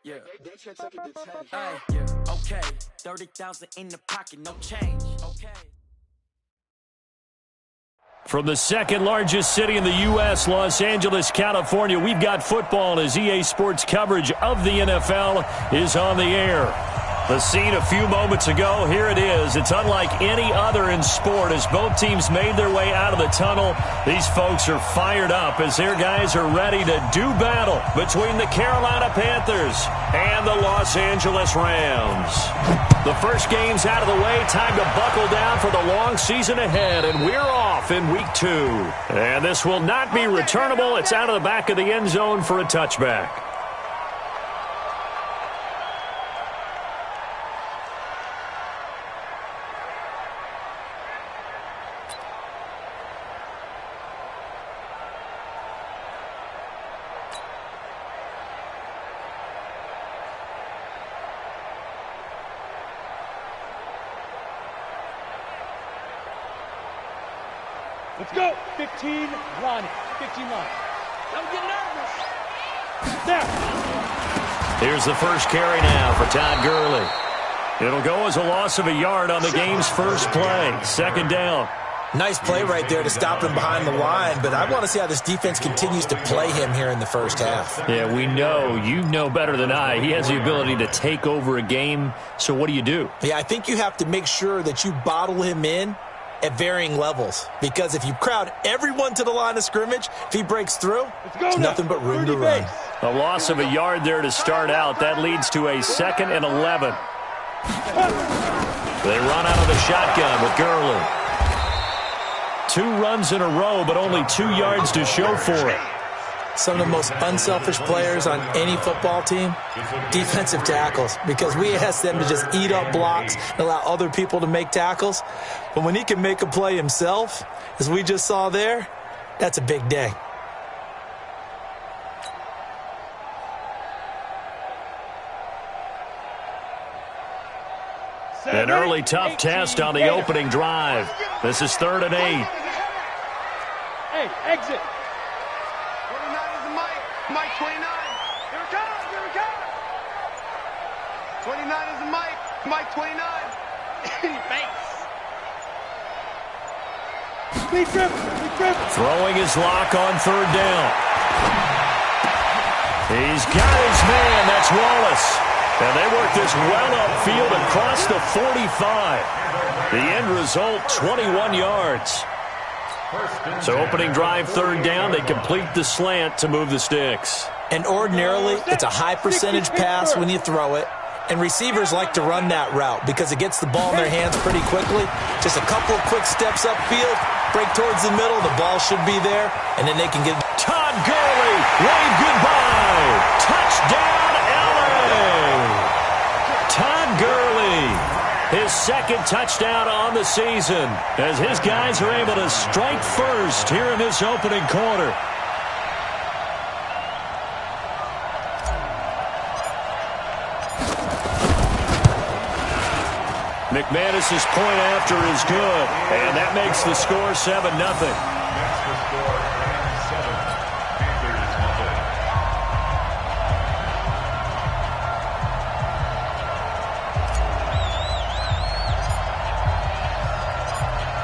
Yeah. Yeah. Okay. 30,000 in the pocket, no change. Okay. From the second largest city in the U.S., Los Angeles, California, we've got football as EA Sports coverage of the NFL is on the air. The scene a few moments ago, here it is. It's unlike any other in sport as both teams made their way out of the tunnel. These folks are fired up as their guys are ready to do battle between the Carolina Panthers and the Los Angeles Rams. The first game's out of the way. Time to buckle down for the long season ahead, and we're off in week 2. And this will not be returnable. It's out of the back of the end zone for a touchback. Let's go. 15, run. 15, run. Don't get nervous. There. Here's the first carry now for Todd Gurley. It'll go as a loss of a yard on the game's first play. Second down. Nice play right there to stop him behind the line, but I want to see how this defense continues to play him here in the first half. Yeah, we know. You know better than I. He has the ability to take over a game, so what do you do? Yeah, I think you have to make sure that you bottle him in at varying levels, because if you crowd everyone to the line of scrimmage, if he breaks through, it's nothing but room to run. A loss of a yard there to start out. That leads to a 2nd and 11. They run out of the shotgun with Gurley. 2 runs in a row, but only 2 yards to show for it. Some of the most unselfish players on any football team, defensive tackles, because we ask them to just eat up blocks and allow other people to make tackles. But when he can make a play himself, as we just saw there, that's a big day. An early tough test on the opening drive. This is 3rd and 8. Hey, exit. 29 is the Mike. Mike 29. Here it comes. Here it comes. 29 is the Mike. Mike 29. Thanks. Big grip. Big grip. Throwing his lock on 3rd down. He's got his man. That's Wallace. And they work this well upfield across the 45. The end result, 21 yards. So opening drive, 3rd down. They complete the slant to move the sticks. And ordinarily, it's a high percentage pass when you throw it. And receivers like to run that route because it gets the ball in their hands pretty quickly. Just a couple of quick steps upfield, break towards the middle, the ball should be there, and then they can get... Todd Gurley, wave goodbye. Touchdown, LA. Todd Gurley, his 2nd touchdown on the season, as his guys are able to strike first here in this opening quarter. McManus's point after is good, and that makes the score 7-0.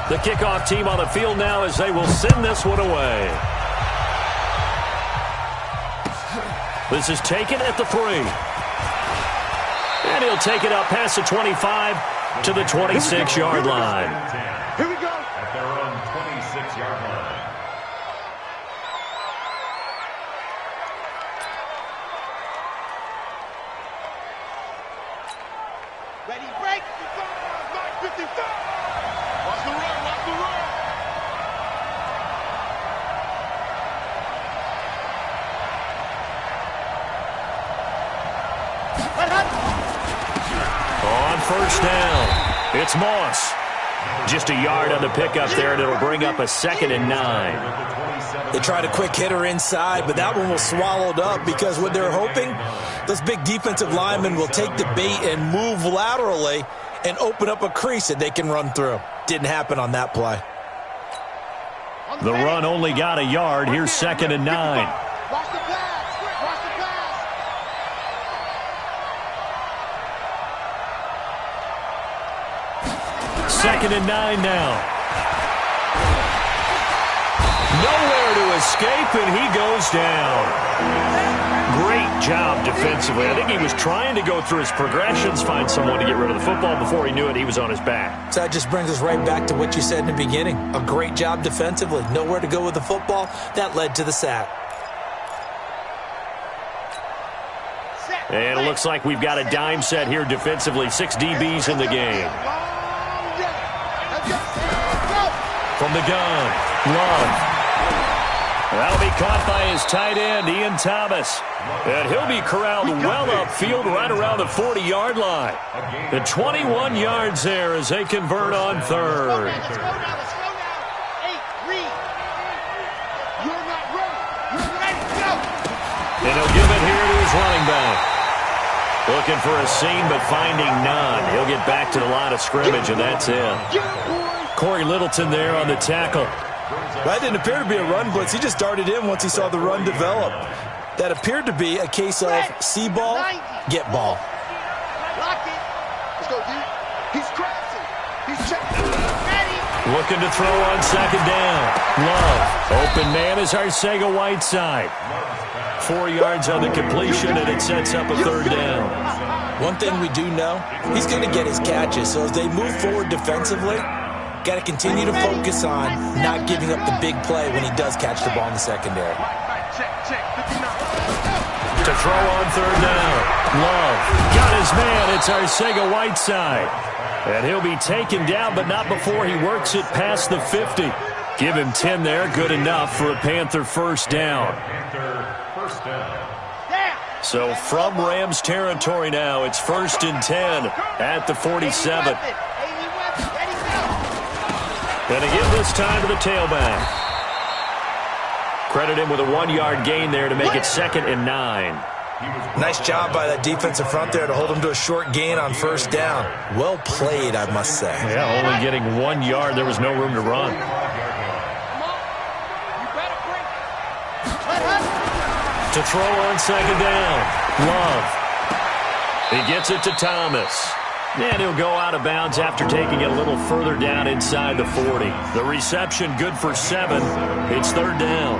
The kickoff team on the field now as they will send this one away. This is taken at the 3. And he'll take it up past the 25 to the 26-yard line. Here we go. At their own 26-yard line. Ready, break. 55. Watch the run. Watch the run. On 1st down, it's Moss. Just a yard on the pickup there, and it'll bring up a 2nd and 9. They tried a quick hitter inside, but that one was swallowed up because what they're hoping, those big defensive linemen will take the bait and move laterally and open up a crease that they can run through. Didn't happen on that play. The run only got a yard. Here's 2nd and 9. Watch the pass. Watch the pass. 2nd and 9 now. Nowhere to escape, and he goes down. Great job defensively. I think he was trying to go through his progressions, find someone to get rid of the football. Before he knew it, he was on his back. So that just brings us right back to what you said in the beginning. A great job defensively. Nowhere to go with the football. That led to the sack. And it looks like we've got a dime set here defensively. 6 DBs in the game. From the gun, Love. That'll be caught by his tight end, Ian Thomas. And he'll be corralled well upfield right around the 40-yard line. The 21 yards there as they convert on 3rd. Let's go now. Hey, read. You're not ready. You're ready. Go. And he'll give it here to his running back. Looking for a seam, but finding none. He'll get back to the line of scrimmage, and that's it. Corey Littleton there on the tackle. That didn't appear to be a run blitz. He just darted in once he saw the run develop. That appeared to be a case of see ball, get ball. Lock it. Let's go, dude. He's crossing. He's checking. Ready. Looking to throw on 2nd down. Love. Open man is Arcega-Whiteside. 4 yards on the completion, and it sets up a 3rd down. One thing we do know, he's going to get his catches. So as they move forward defensively, got to continue to focus on not giving up the big play when he does catch the ball in the secondary. To throw on 3rd down. Love. Got his man. It's Arcega-Whiteside. And he'll be taken down, but not before he works it past the 50. Give him 10 there. Good enough for a Panther 1st down. So from Rams territory now, it's 1st and 10 at the 47. Going to give this time to the tailback. Credit him with a 1-yard gain there to make it 2nd and 9. Nice job by that defensive front there to hold him to a short gain on 1st down. Well played, I must say. Yeah, only getting 1 yard. There was no room to run. To throw on 2nd down. Love. He gets it to Thomas. And he'll go out of bounds after taking it a little further down inside the 40. The reception good for 7. It's 3rd down.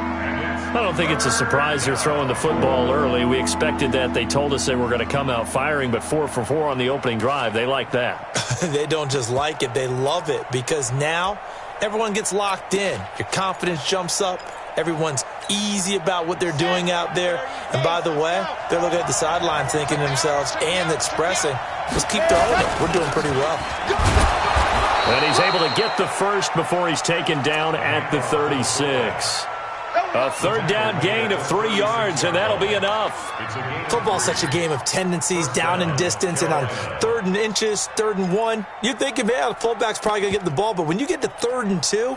I don't think it's a surprise they're throwing the football early. We expected that. They told us they were going to come out firing, but 4 for 4 on the opening drive. They like that. They don't just like it. They love it because now everyone gets locked in. Your confidence jumps up. Everyone's easy about what they're doing out there. And by the way, they're looking at the sideline thinking to themselves and expressing, just keep throwing it. We're doing pretty well. And he's able to get the first before he's taken down at the 36. A 3rd down gain of 3 yards, and that'll be enough. Football's such a game of tendencies, down in distance, and on 3rd and inches, 3rd and 1, you're thinking, man, the fullback's probably going to get the ball. But when you get to 3rd and 2,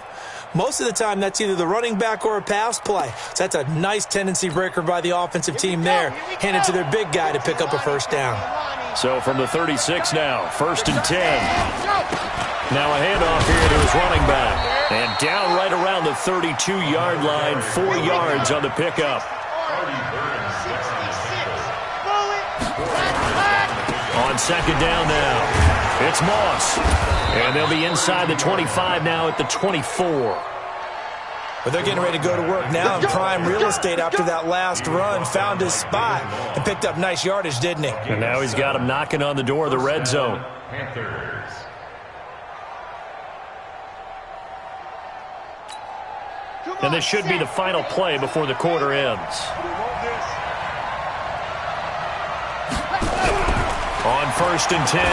most of the time that's either the running back or a pass play. So that's a nice tendency breaker by the offensive team there. Handed to their big guy to pick up a 1st down. So from the 36 now, 1st and 10. Now a handoff here to his running back. And down right around the 32-yard line, 4 yards on the pickup. On 2nd down now, it's Moss. And they'll be inside the 25 now at the 24. But they're getting ready to go to work now in prime real estate after that last run. Found his spot and picked up nice yardage, didn't he? And now he's got him knocking on the door of the red zone. And this should be the final play before the quarter ends. On 1st and 10,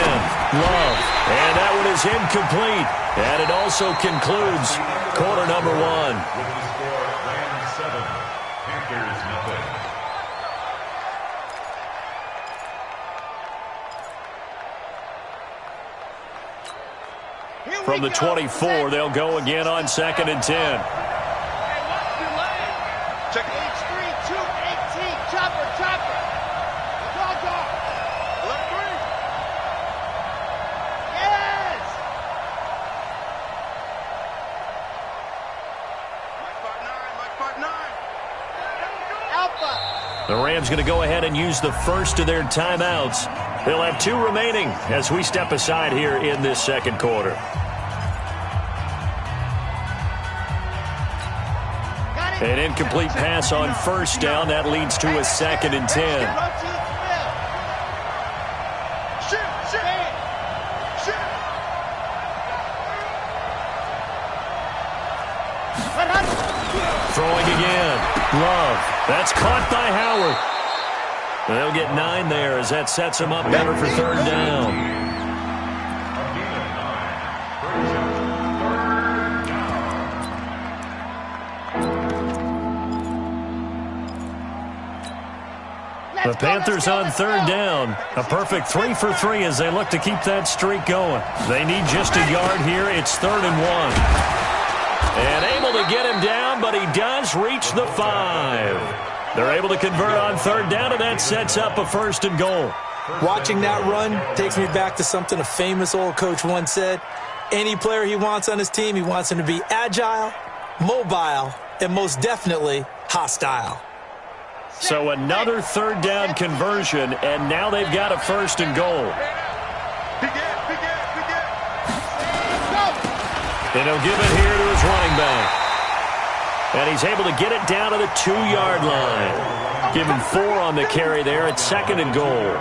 Love. And that one is incomplete. And it also concludes quarter number 1. From the 24, they'll go again on 2nd and 10. Check it. H3, 218, chopper. Dog. 11-3. Yes! Mike 5-9. Alpha. The Rams going to go ahead and use the first of their timeouts. They'll have 2 remaining as we step aside here in this 2nd quarter. An incomplete pass on first down. That leads to a 2nd and 10. Throwing again. Love. That's caught by Howard. They'll get 9 there as that sets them up better for 3rd down. The Panthers on 3rd down. A perfect 3 for 3 as they look to keep that streak going. They need just a yard here. It's 3rd and 1. And able to get him down, but he does reach the 5. They're able to convert on 3rd down, and that sets up a 1st and goal. Watching that run takes me back to something a famous old coach once said. Any player he wants on his team, he wants him to be agile, mobile, and most definitely hostile. So another 3rd down conversion, and now they've got a 1st and goal. And he'll give it here to his running back. And he's able to get it down to the 2-yard line. Give him 4 on the carry there at 2nd and goal.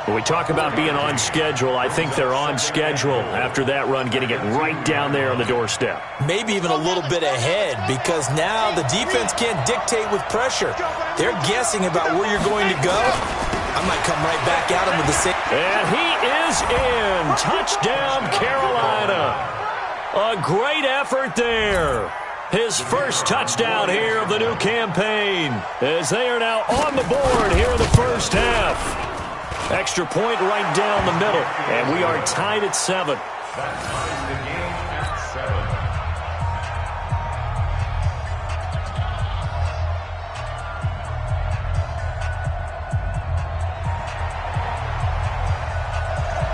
When we talk about being on schedule, I think they're on schedule after that run, getting it right down there on the doorstep. Maybe even a little bit ahead, because now the defense can't dictate with pressure. They're guessing about where you're going to go. I might come right back at him with the same. And he is in. Touchdown, Carolina. A great effort there. His first touchdown here of the new campaign, as they are now on the board here in the first half. Extra point right down the middle, and we are tied at 7. That ties the game at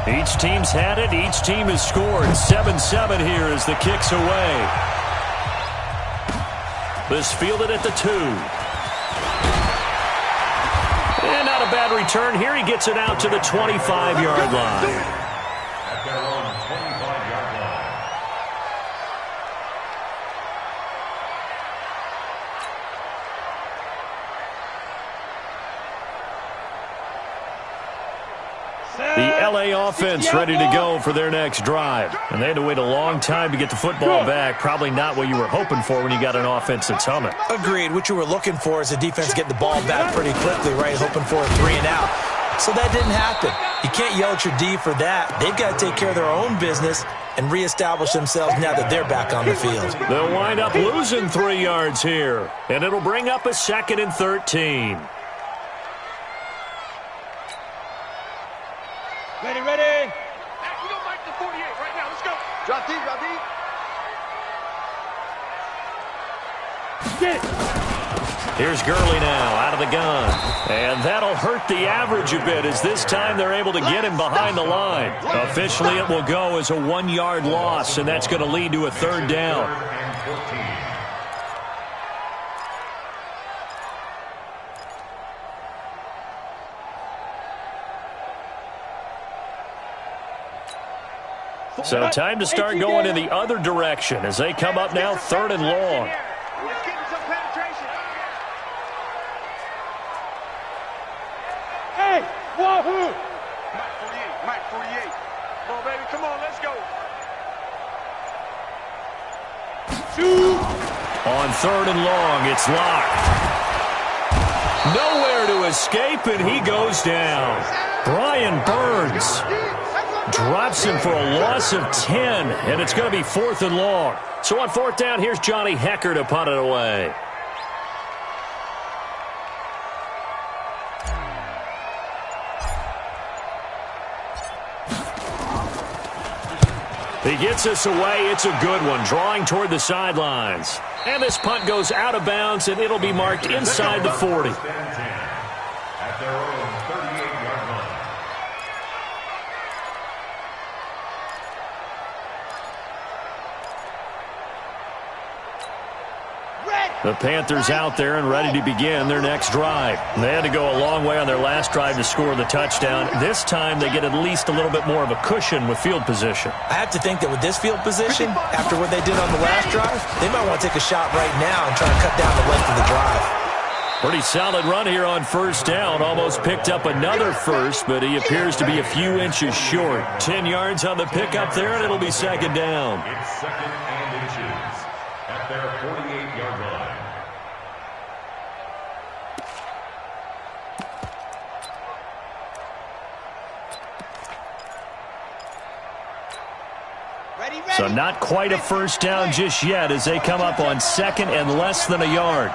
7. Each team's had it. Each team has scored. 7-7 here as the kick's away. This fielded at the 2. And not a bad return here. He gets it out to the 25-yard line. At their own 25-yard line. The LA offense ready to go for their next drive. And they had to wait a long time to get the football back. Probably not what you were hoping for when you got an offense that's humming. Agreed. What you were looking for is the defense getting the ball back pretty quickly, right? Hoping for a 3 and out. So that didn't happen. You can't yell at your D for that. They've got to take care of their own business and reestablish themselves now that they're back on the field. They'll wind up losing 3 yards here. And it'll bring up a 2nd and 13. Ready, ready. You don't like the 48 right now. Let's go. Drop deep, drop deep. Get it. Here's Gurley now out of the gun. And that'll hurt the average a bit as this time they're able to get him behind the line. Officially, it will go as a 1-yard loss, and that's going to lead to a 3rd down. And 14. So time to start going in the other direction as they come up now 3rd and long. Let's get some penetration. Hey, wahoo! Mike 48. Come on, baby. Come on, let's go. Shoot! On 3rd and long, it's locked. Nowhere to escape, and he goes down. Brian Burns drops him for a loss of 10, and it's going to be 4th and long. So on 4th down, here's Johnny Hecker to punt it away. He gets us away. It's a good one, drawing toward the sidelines. And this punt goes out of bounds, and it'll be marked inside the 40. At their own 38-yard line. The Panthers out there and ready to begin their next drive. They had to go a long way on their last drive to score the touchdown. This time they get at least a little bit more of a cushion with field position. I have to think that with this field position, after what they did on the last drive, they might want to take a shot right now and try to cut down the length of the drive. Pretty solid run here on first down. Almost picked up another first, but he appears to be a few inches short. 10 yards on the pickup there, and it'll be second down. It's second and inches at their 48-yard line. So not quite a first down just yet as they come up on second and less than a yard.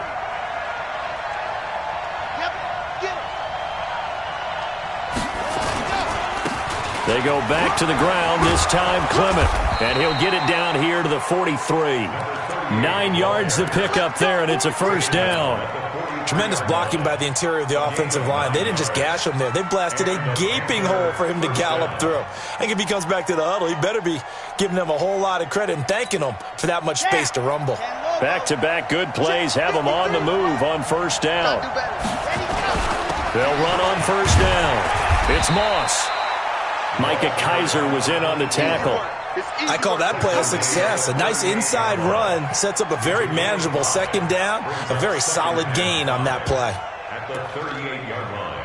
They go back to the ground, this time Clement. And he'll get it down here to the 43. 9 yards to pick up there, and it's a first down. Tremendous blocking by the interior of the offensive line. They didn't just gash him there. They blasted a gaping hole for him to gallop through. I think if he comes back to the huddle, he better be giving them a whole lot of credit and thanking them for that much space to rumble. Back-to-back good plays have them on the move on first down. They'll run on first down. It's Moss. Micah Kaiser was in on the tackle. I call that play a success. A nice inside run sets up a very manageable second down. A very solid gain on that play. At the 38-yard line.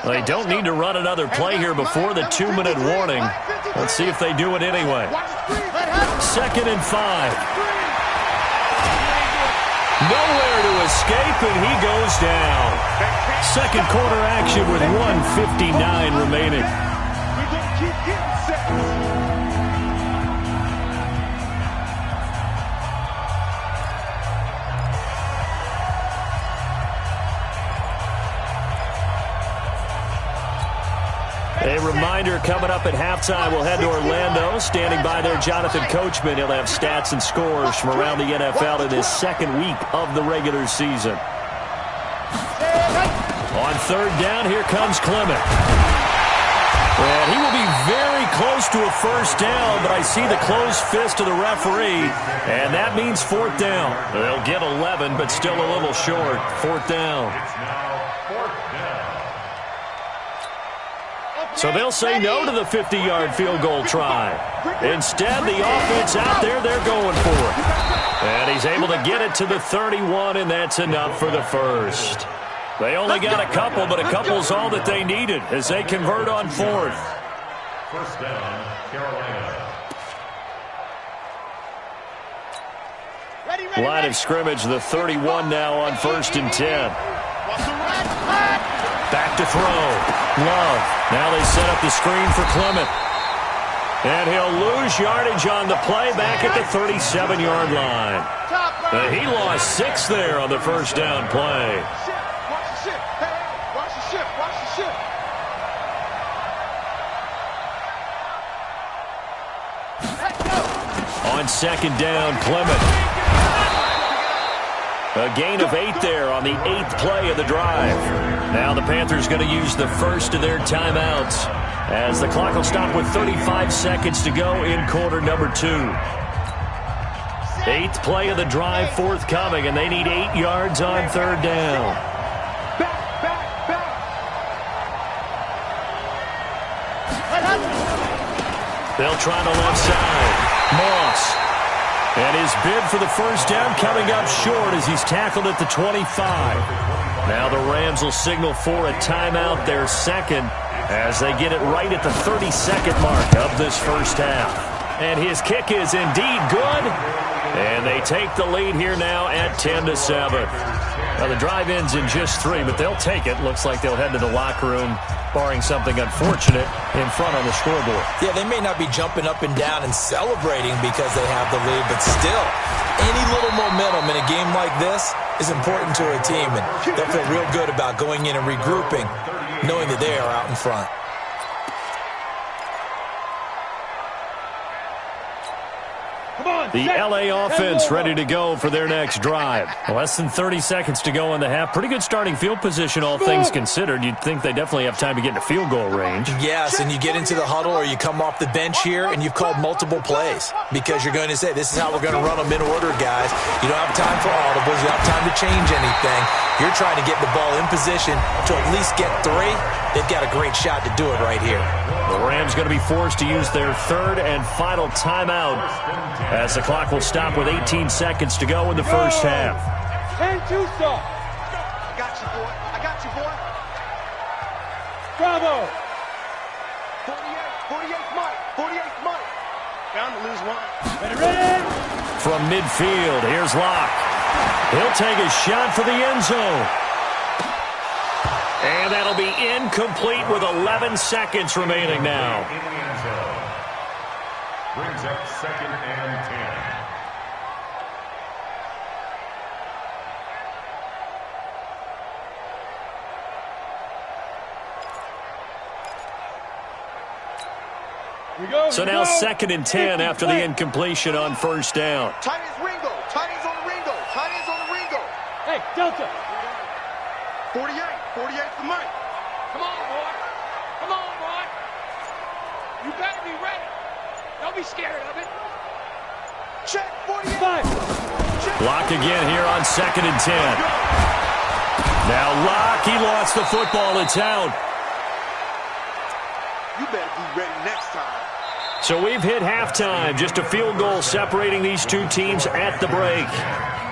They don't need to run another play here before the 2-minute warning. Let's see if they do it anyway. 2nd and 5. Nowhere to escape, and he goes down. Second quarter action with 1:59 remaining. A reminder, coming up at halftime, we'll head to Orlando. Standing by there, Jonathan Coachman. He'll have stats and scores from around the NFL in his second week of the regular season. On third down, here comes Clement. And he will be very close to a first down, but I see the closed fist of the referee, and that means fourth down. They'll get 11, but still a little short. Fourth down. It's now fourth down. So they'll say no to the 50-yard field goal try. Instead, the offense out there, they're going for it. And he's able to get it to the 31, and that's enough for the first. They only got a couple, but a couple's all that they needed as they convert on fourth. First down, Carolina. Line of scrimmage, the 31 now on 1st and 10. Back to throw. Love. Now they set up the screen for Clement. And he'll lose yardage on the play back at the 37-yard line. He lost 6 there on the first down play. On second down, Clement. A gain of 8 there on the 8th play of the drive. Now the Panthers going to use the first of their timeouts as the clock will stop with 35 seconds to go in quarter number 2. 8th play of the drive forthcoming, and they need 8 yards on third down. They'll try the left side. Moss. And his bid for the first down coming up short as he's tackled at the 25. Now the Rams will signal for a timeout, their second, as they get it right at the 32nd mark of this first half. And his kick is indeed good. And they take the lead here now at 10-7. Now the drive ends in just 3, but they'll take it. Looks like they'll head to the locker room, barring something unfortunate, in front on the scoreboard. Yeah, they may not be jumping up and down and celebrating because they have the lead, but still, any little momentum in a game like this is important to a team, and they'll feel real good about going in and regrouping, knowing that they are out in front. Come on, The LA offense ready to go for their next drive. Less than 30 seconds to go in the half. Pretty good starting field position, all things considered. You'd think they definitely have time to get into field goal range. Yes, and you get into the huddle or you come off the bench here and you've called multiple plays because you're going to say, this is how we're going to run them in order, guys. You don't have time for audibles. You don't have time to change anything. You're trying to get the ball in position to at least get 3. They've got a great shot to do it right here. The Rams going to be forced to use their third and final timeout as the clock will stop with 18 seconds to go in the first half. 10-2 stop. I got you, boy. I got you, boy. Bravo. 48 Mike. 48 Mike. Bound to lose one. Ready? From midfield, here's Locke. He'll take a shot for the end zone. And that'll be incomplete with 11 seconds remaining now. In the end zone. Brings up 2nd and 10. So now 2nd and 10 after the incompletion on first down. Tight ends Ringo. Tight ends on the Ringo. Tight ends on the Ringo. Hey, Delta. 48 for Mike. Come on, boy. Come on, boy. You better be ready. Don't be scared of it. Check 48. 5. Locke again here on 2nd and 10. Now Locke, he lost the football. It's out. You better be ready next time. So we've hit halftime. Just a field goal separating these two teams at the break.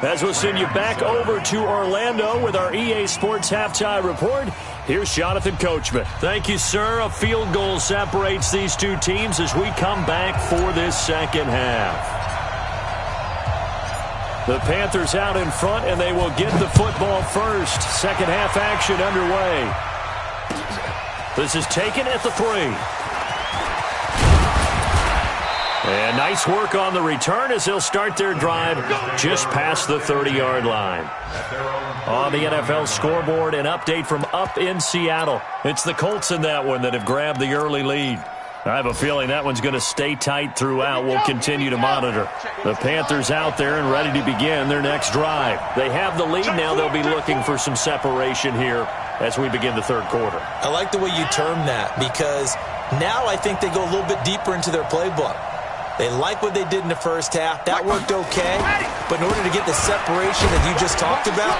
As we'll send you back over to Orlando with our EA Sports Halftime Report, here's Jonathan Coachman. Thank you, sir. A field goal separates these two teams as we come back for this second half. The Panthers out in front, and they will get the football first. Second half action underway. This is taken at the 3. And nice work on the return as they'll start their drive just past the 30-yard line. On the NFL scoreboard, an update from up in Seattle. It's the Colts in that one that have grabbed the early lead. I have a feeling that one's going to stay tight throughout. We'll continue to monitor. The Panthers out there and ready to begin their next drive. They have the lead now. They'll be looking for some separation here as we begin the third quarter. I like the way you term that because now I think they go a little bit deeper into their playbook. They like what they did in the first half. That worked okay. But in order to get the separation that you just talked about,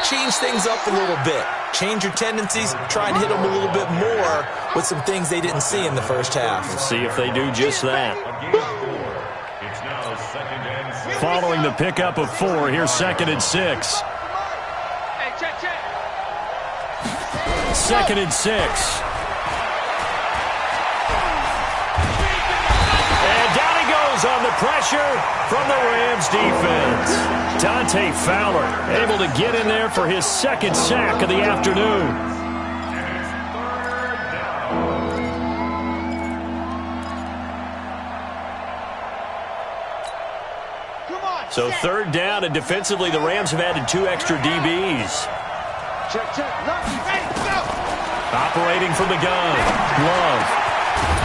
change things up a little bit. Change your tendencies. Try and hit them a little bit more with some things they didn't see in the first half. See if they do just that. It's now 2nd and 6. Following the pickup of 4, here's 2nd and 6. Hey, check. 2nd and 6. On the pressure from the Rams defense. Dante Fowler able to get in there for his 2nd sack of the afternoon. So 3rd down, and defensively the Rams have added 2 extra DBs. Check. Operating from the gun. Love.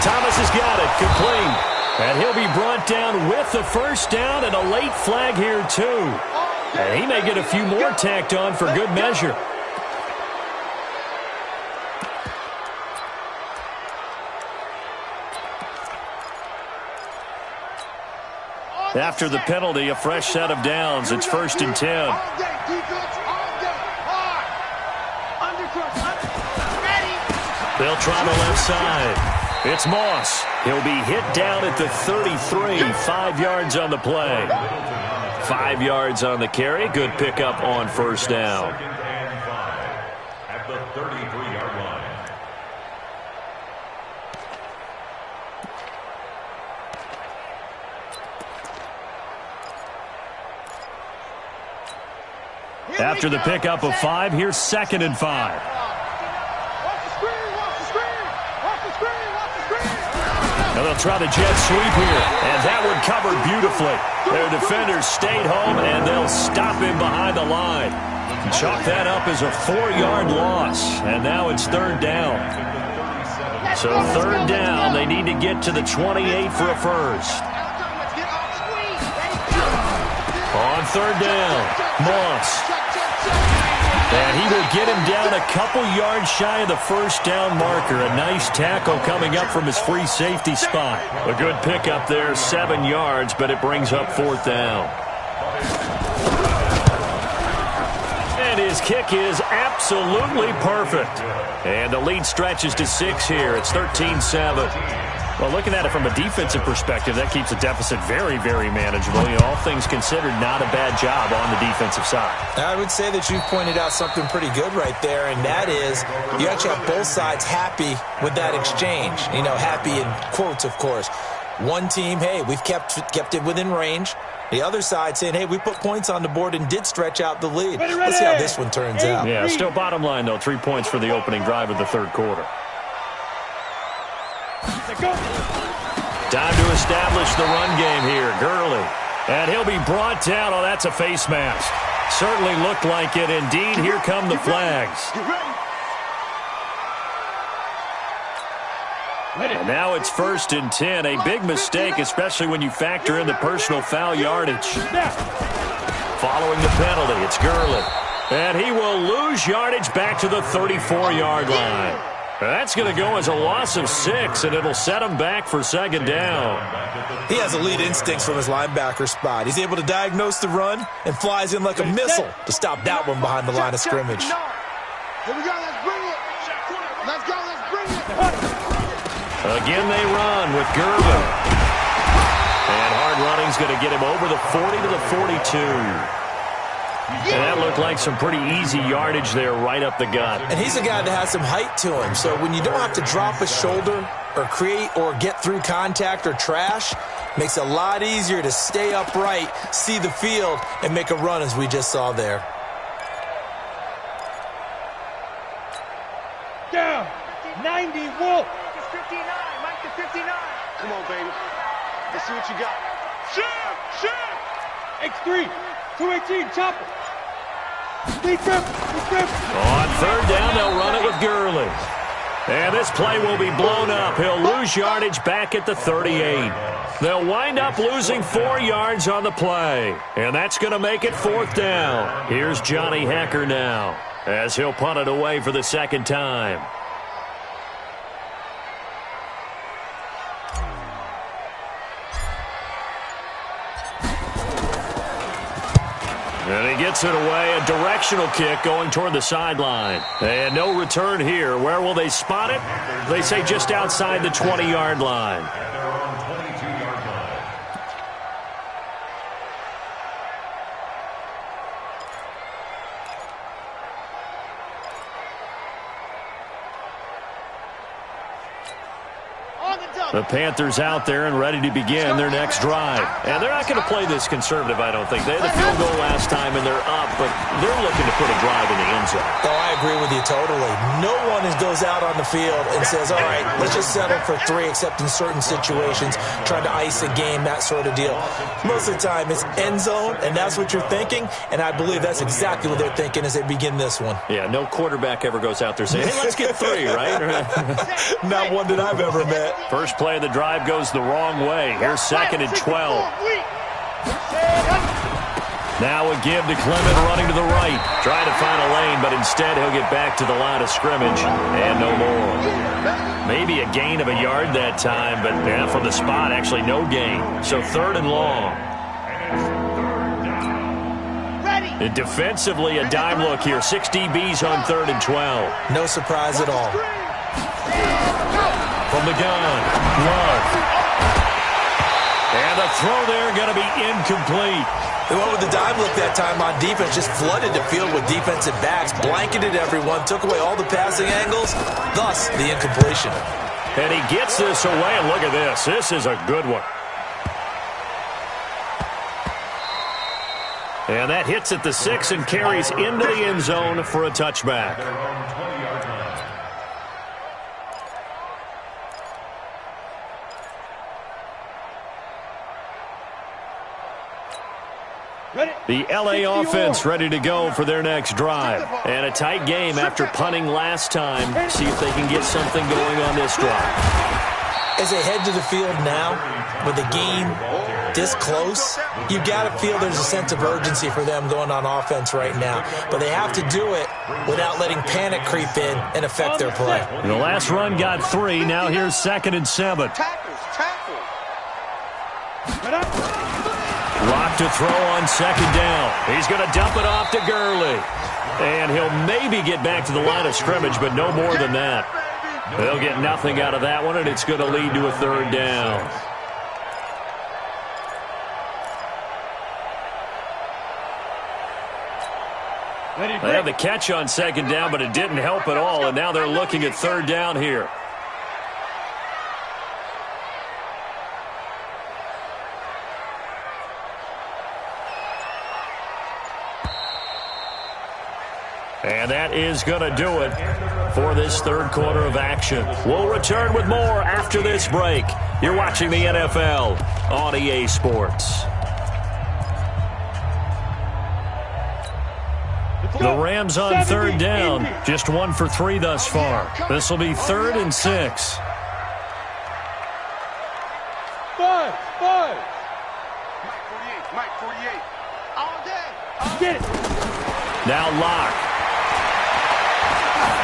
Thomas has got it. Complete. And he'll be brought down with the first down and a late flag here, too. And he may get a few more tacked on for good measure. After the penalty, a fresh set of downs. It's 1st and 10. They'll try the left side. It's Moss. He'll be hit down at the 33, 5 yards on the play. 5 yards on the carry. Good pickup on first down. 2nd and 5 at the 33-yard line. After the pickup of 5, here's 2nd and 5. Now they'll try the jet sweep here, and that one covered beautifully. Their defenders stayed home, and they'll stop him behind the line. Chalk that up as a 4-yard loss, and now it's 3rd down. So 3rd down, they need to get to the 28 for a first. third down. Moss. And he will get him down a couple yards shy of the first down marker. A nice tackle coming up from his free safety spot. A good pickup there, 7 yards, but it brings up fourth down. And his kick is absolutely perfect. And the lead stretches to 6 here. It's 13-7. Well, looking at it from a defensive perspective, that keeps the deficit very, very manageable. You know, all things considered, not a bad job on the defensive side. I would say that you've pointed out something pretty good right there, and that is you actually have both sides happy with that exchange. You know, happy in quotes, of course. One team, hey, we've kept it within range. The other side saying, hey, we put points on the board and did stretch out the lead. Let's see how this one turns out. Yeah, still bottom line, though, 3 points for the opening drive of the third quarter. Time to establish the run game here. Gurley. And he'll be brought down. Oh, that's a face mask. Certainly looked like it. Indeed, here come the flags. And now it's 1st and 10. A big mistake, especially when you factor in the personal foul yardage. Following the penalty, it's Gurley. And he will lose yardage back to the 34-yard line. That's going to go as a loss of 6, and it'll set him back for second down. He has elite instincts from his linebacker spot. He's able to diagnose the run and flies in like a missile to stop that one behind the line of scrimmage. Here we go, let's bring it. Let's go, let's bring it. Again they run with Gurley. And hard running's going to get him over the 40 to the 42. And that looked like some pretty easy yardage there right up the gut. And he's a guy that has some height to him. So when you don't have to drop a shoulder or create or get through contact or trash, makes it a lot easier to stay upright, see the field, and make a run as we just saw there. Down. 90, Wolf. It's 59, Mike to 59. Come on, baby. Let's see what you got. Shoot! X3. 218, chopper. On third down, they'll run it with Gurley. And this play will be blown up. He'll lose yardage back at the 38. They'll wind up losing 4 yards on the play. And that's going to make it fourth down. Here's Johnny Hacker now, as he'll punt it away for the second time. And he gets it away, a directional kick going toward the sideline. And no return here. Where will they spot it? They say just outside the 20-yard line. The Panthers out there and ready to begin their next drive. And they're not going to play this conservative, I don't think. They had a field goal last time, and they're up, but they're looking to put a drive in the end zone. Oh, I agree with you totally. No one goes out on the field and says, all right, let's just settle for 3, except in certain situations, trying to ice a game, that sort of deal. Most of the time, it's end zone, and that's what you're thinking, and I believe that's exactly what they're thinking as they begin this one. Yeah, no quarterback ever goes out there saying, hey, let's get 3, right? Not one that I've ever met. First play of the drive goes the wrong way. Here's 2nd and 12. Now a give to Clement running to the right. Trying to find a lane, but instead he'll get back to the line of scrimmage. And no more. Maybe a gain of a yard that time, but yeah, from the spot, actually no gain. So 3rd and long. And defensively, a dime look here. 6 DBs on 3rd and 12. No surprise at all. From the gun, Love. And the throw there going to be incomplete. They went with the dime look that time on defense, just flooded the field with defensive backs, blanketed everyone, took away all the passing angles, thus the incompletion. And he gets this away, and look at this. This is a good one. And that hits at the 6 and carries into the end zone for a touchback. The LA offense ready to go for their next drive. And a tight game after punting last time. See if they can get something going on this drive. As they head to the field now, with the game this close, you've got to feel there's a sense of urgency for them going on offense right now. But they have to do it without letting panic creep in and affect their play. The last run got 3. Now here's 2nd and 7. Tackle. Rock to throw on 2nd down. He's going to dump it off to Gurley. And he'll maybe get back to the line of scrimmage, but no more than that. They'll get nothing out of that one, and it's going to lead to a 3rd down. They had the catch on 2nd down, but it didn't help at all, and now they're looking at 3rd down here. And that is going to do it for this 3rd quarter of action. We'll return with more after this break. You're watching the NFL on EA Sports. The Rams on 3rd down. Just 1 for 3 thus far. This will be 3rd and 6. 5. Mike 48. All day. Get it. Now Locke.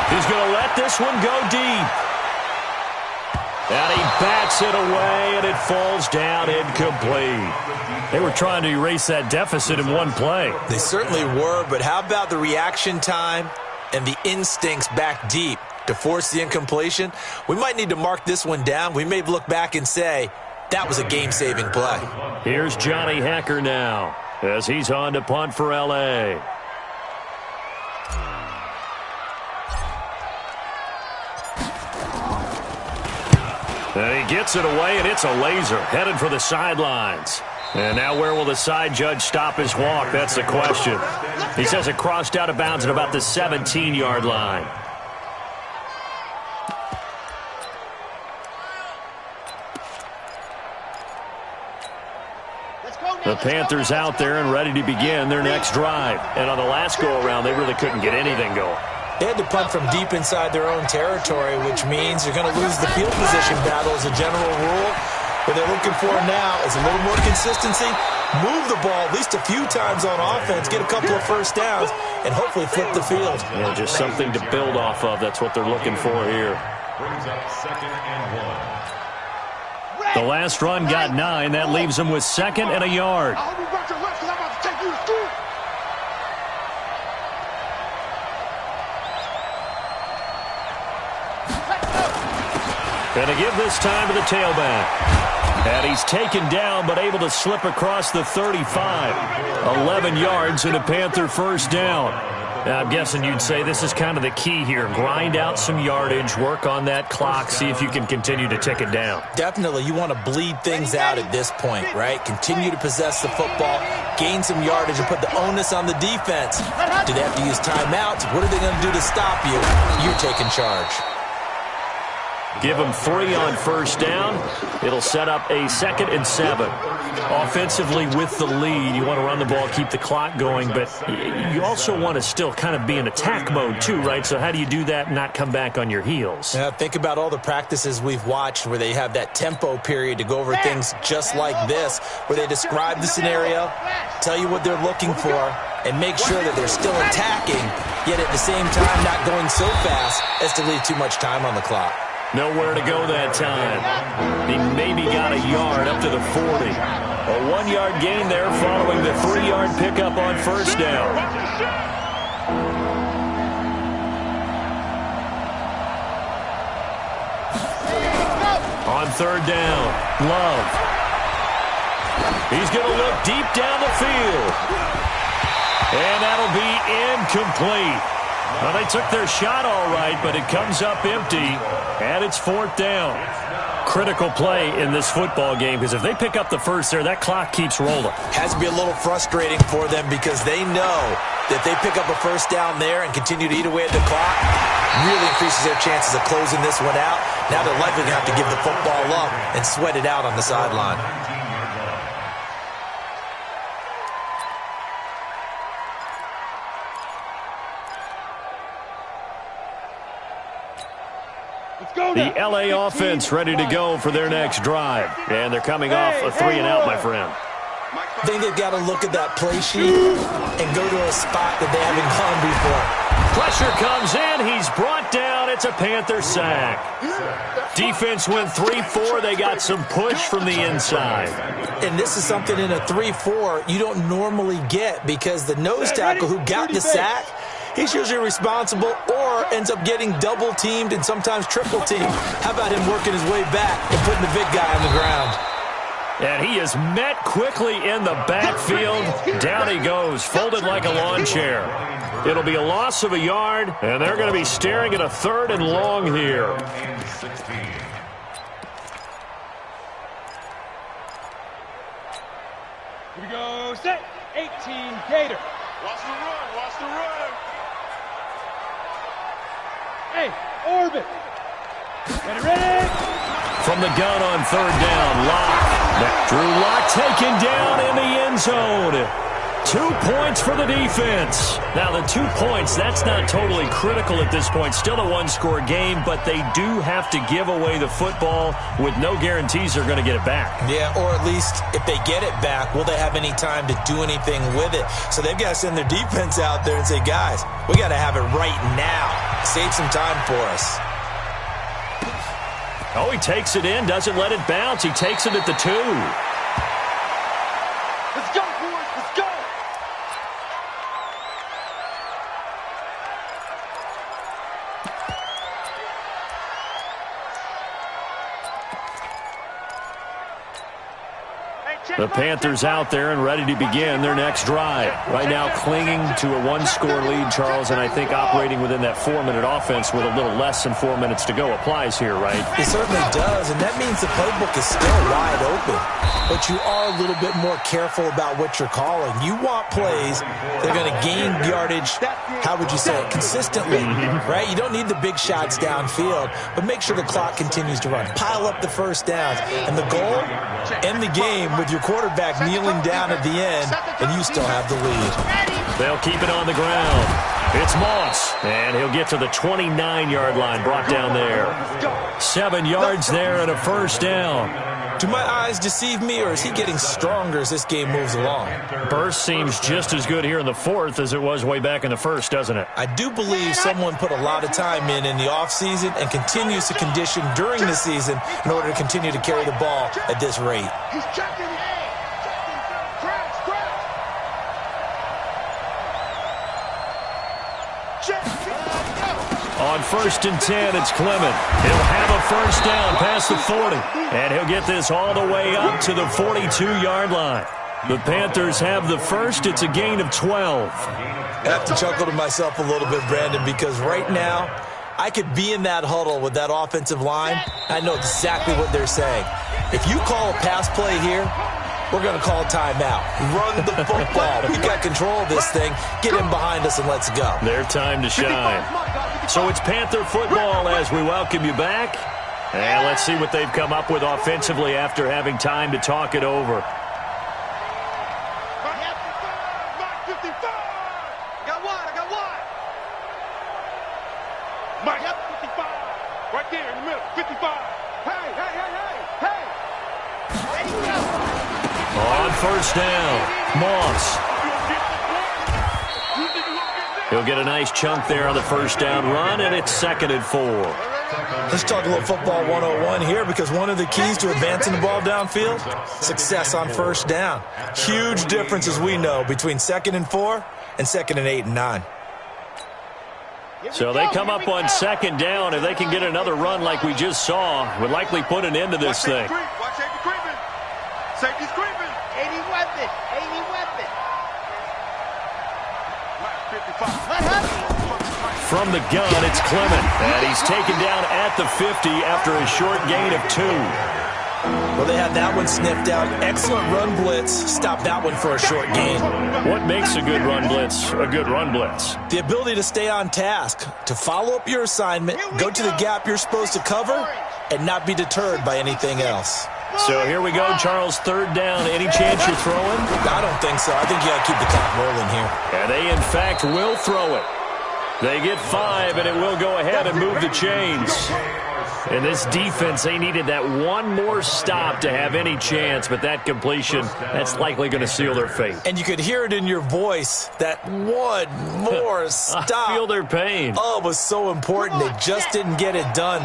He's going to let this one go deep. And he bats it away, and it falls down incomplete. They were trying to erase that deficit in one play. They certainly were, but how about the reaction time and the instincts back deep to force the incompletion? We might need to mark this one down. We may look back and say, that was a game-saving play. Here's Johnny Hacker now as he's on to punt for L.A. And he gets it away, and it's a laser headed for the sidelines. And now where will the side judge stop his walk? That's the question. He says it crossed out of bounds at about the 17-yard line. The Panthers out there and ready to begin their next drive. And on the last go-around, they really couldn't get anything going. They had to punt from deep inside their own territory, which means you're going to lose the field position battle as a general rule. What they're looking for now is a little more consistency, move the ball at least a few times on offense, get a couple of first downs, and hopefully flip the field. Yeah, just something to build off of. That's what they're looking for here. Brings up 2nd and 1. The last run got 9. That leaves them with 2nd and a yard. I hope you got your left because I'm about to take you to school. Going to give this time to the tailback. And he's taken down but able to slip across the 35. 11 yards and a Panther first down. Now, I'm guessing you'd say this is kind of the key here. Grind out some yardage, work on that clock, see if you can continue to tick it down. Definitely, you want to bleed things out at this point, right? Continue to possess the football, gain some yardage, and put the onus on the defense. Do they have to use timeouts? What are they going to do to stop you? You're taking charge. Give them 3 on first down. It'll set up a 2nd and 7. Offensively with the lead, you want to run the ball, keep the clock going, but you also want to still kind of be in attack mode too, right? So how do you do that and not come back on your heels? Yeah, think about all the practices we've watched where they have that tempo period to go over things just like this, where they describe the scenario, tell you what they're looking for, and make sure that they're still attacking, yet at the same time not going so fast as to leave too much time on the clock. Nowhere to go that time. He maybe got a yard up to the 40. A 1-yard gain there following the 3-yard pickup on first down. On third down, Love. He's going to look deep down the field. And that'll be incomplete. Well, they took their shot all right, but it comes up empty, and it's 4th down. Critical play in this football game, because if they pick up the first there, that clock keeps rolling. Has to be a little frustrating for them because they know that if they pick up a first down there and continue to eat away at the clock, really increases their chances of closing this one out. Now they're likely going to have to give the football up and sweat it out on the sideline. Let's go The now. LA offense ready to go for their next drive. And they're coming off a 3-and-out, my friend. I think they've got to look at that play sheet and go to a spot that they haven't gone before. Pressure comes in. He's brought down. It's a Panther sack. Defense went 3-4. They got some push from the inside. And this is something in a 3-4 you don't normally get because the nose tackle who got the sack, he's usually responsible or ends up getting double-teamed and sometimes triple-teamed. How about him working his way back and putting the big guy on the ground? And he is met quickly in the backfield. Down he goes, folded like a lawn chair. It'll be a loss of a yard, and they're going to be staring at a 3rd and long here. Here we go. Set. 18 Gator. Watch the run. Watch the run. Hey, orbit. Get it ready. From the gun on 3rd down, Locke. Drew Locke taken down in the end zone. 2 points for the defense. Now, the 2 points, that's not totally critical at this point. Still a one-score game, but they do have to give away the football with no guarantees they're going to get it back. Yeah, or at least if they get it back, will they have any time to do anything with it? So they've got to send their defense out there and say, guys, we got to have it right now. Save some time for us. Oh, he takes it in, doesn't let it bounce. He takes it at the 2. Let's go, boys. Let's go. The Panthers out there and ready to begin their next drive. Right now clinging to a one-score lead, Charles, and I think operating within that 4-minute offense with a little less than 4 minutes to go applies here, right? It certainly does, and that means the playbook is still wide open. But you are a little bit more careful about what you're calling. You want plays that are going to gain yardage, how would you say it, consistently, right? You don't need the big shots downfield, but make sure the clock continues to run. Pile up the first downs. And the goal, end the game with your quarterback kneeling down at the end, and you still have the lead. They'll keep it on the ground. It's Moss, and he'll get to the 29-yard line, brought down there. 7 yards there and a first down. Do my eyes deceive me, or is he getting stronger as this game moves along? Burst seems just as good here in the 4th as it was way back in the 1st, doesn't it? I do believe someone put a lot of time in the offseason and continues to condition during the season in order to continue to carry the ball at this rate. He's checking. On 1st and 10, it's Clement. He'll have a first down past the 40, and he'll get this all the way up to the 42-yard line. The Panthers have the first. It's a gain of 12. I have to chuckle to myself a little bit, Brandon, because right now I could be in that huddle with that offensive line. I know exactly what they're saying. If you call a pass play here, we're going to call timeout. Run the football. We got control of this thing. Get in behind us and let's go. Their time to shine. So it's Panther football as we welcome you back. And let's see what they've come up with offensively after having time to talk it over. Mike, 55. Right there in the middle. 55. Hey, hey, hey, hey, hey. On first down, Moss. He'll get a nice chunk there on the first down run, and it's 2nd and 4. Let's talk a little football 101 here, because one of the keys to advancing the ball downfield, success on first down. Huge difference, as we know, between 2nd and 4 and 2nd and 8 and 9. So they come up on 2nd down. If they can get another run like we just saw, would likely put an end to this thing. Watch safety creeping. Safety's creeping. 80 weapon. 80 weapon. From the gun, it's Clement, and he's taken down at the 50 after a short gain of 2. Well, they had that one sniffed out. Excellent run blitz. Stop that one for a short gain. What makes a good run blitz a good run blitz? The ability to stay on task, to follow up your assignment, go to the gap you're supposed to cover, and not be deterred by anything else. So here we go, Charles, 3rd down. Any chance you're throwing? I don't think so. I think you got to keep the clock rolling here. And they, in fact, will throw it. They get 5, and it will go ahead and move the chains. And this defense, they needed that one more stop to have any chance, but that completion, that's likely going to seal their fate. And you could hear it in your voice, that one more stop. I feel their pain. Oh, it was so important. They just didn't get it done.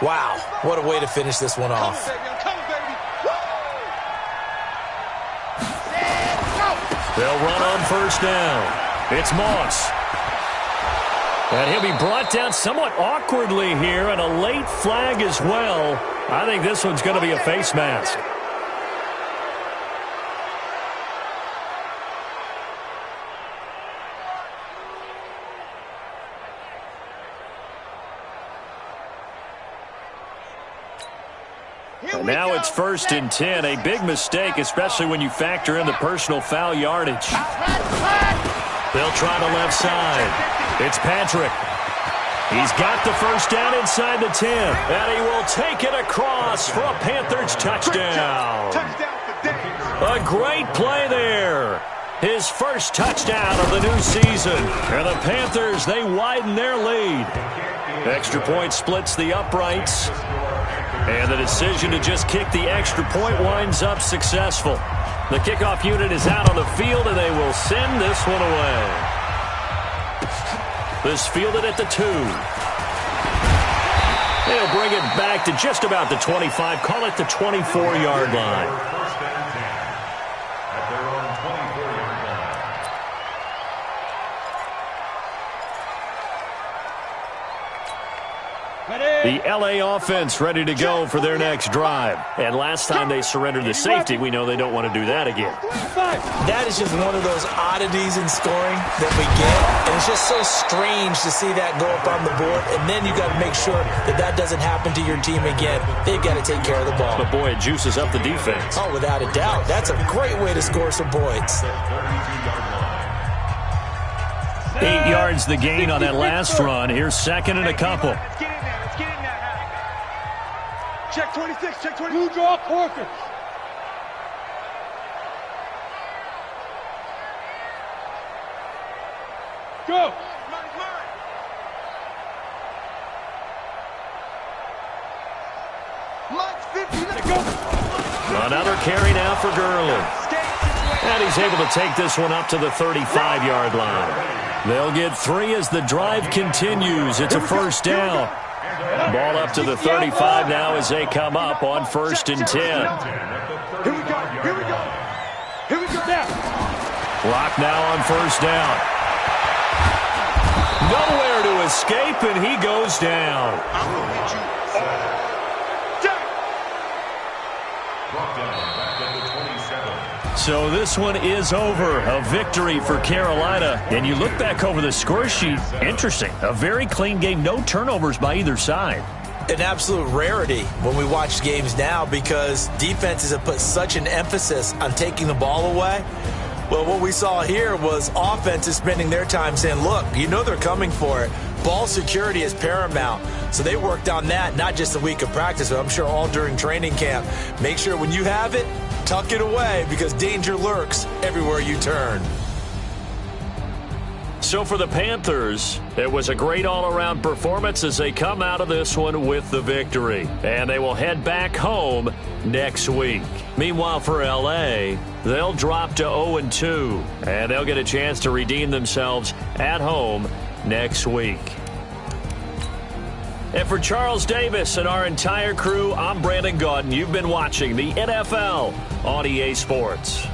Wow, what a way to finish this one off. They'll run on first down. It's Moss. And he'll be brought down somewhat awkwardly here, and a late flag as well. I think this one's going to be a face mask. And now it's 1st and 10. A big mistake, especially when you factor in the personal foul yardage. They'll try the left side. It's Patrick. He's got the first down inside the 10. And he will take it across for a Panthers touchdown. A great play there. His first touchdown of the new season. And the Panthers, they widen their lead. Extra point splits the uprights. And the decision to just kick the extra point winds up successful. The kickoff unit is out on the field, and they will send this one away. This fielded at the 2. They'll bring it back to just about the 25, call it the 24-yard line. First and 10 at their own 24-yard line. The L.A. offense ready to go for their next drive. And last time they surrendered the safety, we know they don't want to do that again. That is just one of those oddities in scoring that we get. And it's just so strange to see that go up on the board. And then you got to make sure that that doesn't happen to your team again. They've got to take care of the ball. But, boy, it juices up the defense. Oh, without a doubt. That's a great way to score some points. 8 yards the gain on that last run. Here's second and a couple. Check 26, check 20. Blue draw, Corker. Go. Another carry now for Gurley. And he's able to take this one up to the 35-yard line. They'll get 3 as the drive continues. It's a first down. Ball up to the 35 now as they come up on 1st and 10. Here we go, here we go. Here we go now. Clock now on first down. Nowhere to escape, and he goes down. I'm going to hit you. So this one is over. A victory for Carolina. And you look back over the score sheet. Interesting. A very clean game. No turnovers by either side. An absolute rarity when we watch games now because defenses have put such an emphasis on taking the ball away. Well, what we saw here was offenses spending their time saying, look, you know they're coming for it. Ball security is paramount. So they worked on that, not just a week of practice, but I'm sure all during training camp. Make sure when you have it, tuck it away because danger lurks everywhere you turn. So for the Panthers, it was a great all-around performance as they come out of this one with the victory. And they will head back home next week. Meanwhile, for L.A., they'll drop to 0-2, and they'll get a chance to redeem themselves at home next week. And for Charles Davis and our entire crew, I'm Brandon Gaudin. You've been watching the NFL on EA Sports.